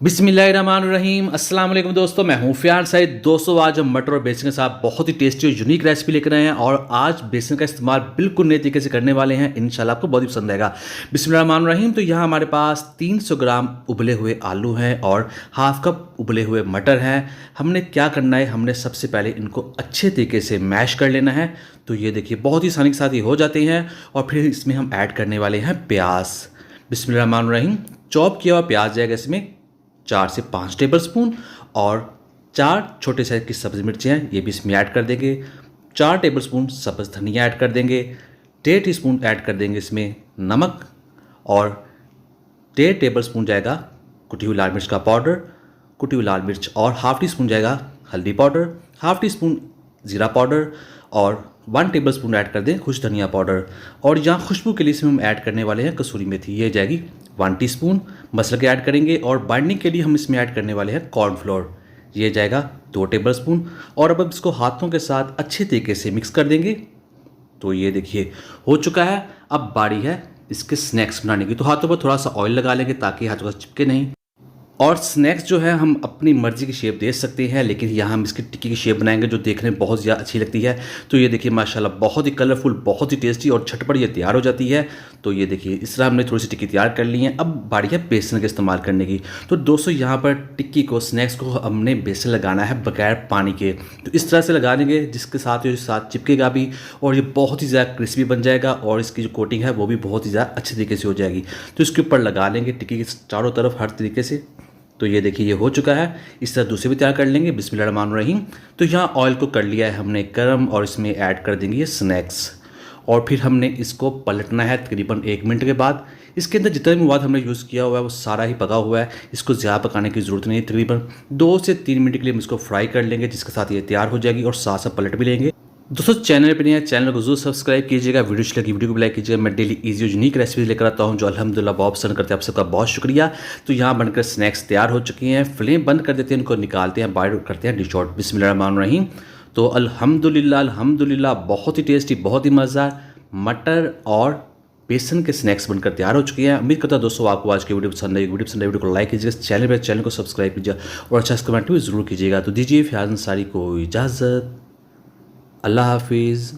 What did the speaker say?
बिस्मिल्लाहिर्रहमानिर्रहीम। अस्सलाम वालेकुम दोस्तों, मैं हूं फियाज सईद। दोस्तों आज हम मटर और बेसन के साथ बहुत ही टेस्टी और यूनिक रेसिपी लेकर आए हैं और आज बेसन का इस्तेमाल बिल्कुल नए तरीके से करने वाले हैं। इंशाल्लाह आपको बहुत ही पसंद आएगा। बिस्मिल्लाहिर्रहमानिर्रहीम। तो यहाँ हमारे पास 300 ग्राम उबले हुए आलू हैं और हाफ कप उबले हुए मटर हैं। हमने क्या करना है, हमने सबसे पहले इनको अच्छे तरीके से मैश कर लेना है। तो ये देखिए बहुत ही आसानी के साथ ये हो जाते हैं। और फिर इसमें हम ऐड करने वाले हैं प्याज। बिस्मिल्लाहिर्रहमानिर्रहीम। चॉप किया हुआ प्याज जाएगा इसमें 4 से 5 टेबल स्पून और 4 छोटे साइज की सब्ज़ी मिर्चें हैं, ये भी इसमें ऐड कर देंगे। 4 टेबल स्पून सब्ज़ धनिया ऐड कर देंगे। 1.5 टीस्पून ऐड कर देंगे इसमें नमक और 1.5 टेबल स्पून जाएगा कुटी हुई लाल मिर्च का पाउडर, कुटी हुई लाल मिर्च और हाफ़ टी स्पून जाएगा हल्दी पाउडर, हाफ़ टी स्पून ज़ीरा पाउडर और 1 टेबल स्पून ऐड कर दें खुश धनिया पाउडर। और यहाँ खुशबू के लिए इसमें हम ऐड करने वाले हैं कसूरी मेथी, ये जाएगी 1 टीस्पून। मसाला के ऐड करेंगे और बाइंडिंग के लिए हम इसमें ऐड करने वाले हैं कॉर्नफ्लोर, ये जाएगा 2 टेबल स्पून। और अब इसको हाथों के साथ अच्छे तरीके से मिक्स कर देंगे। तो ये देखिए हो चुका है। अब बारी है इसके स्नैक्स बनाने की। तो हाथों पर थोड़ा सा ऑयल लगा लेंगे ताकि हाथों का चिपके नहीं। और स्नैक्स जो है हम अपनी मर्ज़ी की शेप दे सकते हैं, लेकिन यहाँ हम इसकी टिक्की की शेप बनाएंगे जो देखने में बहुत ज़्यादा अच्छी लगती है। तो ये देखिए माशाल्लाह बहुत ही कलरफुल, बहुत ही टेस्टी और झटपट ये तैयार हो जाती है। तो ये देखिए इस तरह हमने थोड़ी सी टिक्की तैयार कर ली है। अब बारी है बेसन का इस्तेमाल करने की। तो दोस्तों यहाँ पर टिक्की को, स्नैक्स को हमने बेसन लगाना है बगैर पानी के। तो इस तरह से लगा देंगे जिसके साथ ये साथ चिपकेगा भी और ये बहुत ही ज़्यादा क्रिस्पी बन जाएगा और इसकी जो कोटिंग है वो भी बहुत ही ज़्यादा अच्छे तरीके से हो जाएगी। तो इसके ऊपर लगा लेंगे टिक्की के चारों तरफ हर तरीके से। तो ये देखिए ये हो चुका है। इस तरह दूसरे भी तैयार कर लेंगे। बिस्मिल्लाहिर्रहमानिर्रहीम। तो यहाँ ऑयल को कर लिया है हमने गर्म और इसमें ऐड कर देंगे ये स्नैक्स और फिर हमने इसको पलटना है तकरीबन 1 मिनट के बाद। इसके अंदर जितना भी मवाद हमने यूज़ किया हुआ है वो सारा ही पका हुआ है, इसको ज़्यादा पकाने की ज़रूरत नहीं है। तकरीबन 2 से 3 मिनट के लिए हम इसको फ्राई कर लेंगे, जिसके साथ ये तैयार हो जाएगी और साथ साथ पलट भी लेंगे। दोस्तों चैनल पे नहीं है, चैनल को जरूर सब्सक्राइब कीजिएगा, वीडियो अच्छी लगी वीडियो को लाइक कीजिएगा। मैं डेली इजी और यूनिक रेसिपीज लेकर आता हूं जो अल्हम्दुलिल्लाह बहुत पसंद करते हैं। आप सबका बहुत शुक्रिया। तो यहाँ बनकर स्नैक्स तैयार हो चुकी हैं। फ्लेम बंद कर देते हैं, इनको निकालते हैं, बाहर करते हैं डिश आउट। बिस्मिल्लाहिर्रहमानिर्रहीम। तो अल्हम्दुलिल्लाह अल्हम्दुलिल्लाह बहुत ही टेस्टी, बहुत ही मज़ेदार मटर और बेसन के स्नैक्स बनकर तैयार हो चुके हैं। उम्मीद करता हूं दोस्तों आपको आज की वीडियो पसंद आई। वीडियो को लाइक कीजिएगा, चैनल को सब्सक्राइब कीजिएगा और अच्छा कमेंट भी जरूर कीजिएगा। तो दीजिए फियाज अंसारी को इजाज़त। अल्लाह हाफिज़।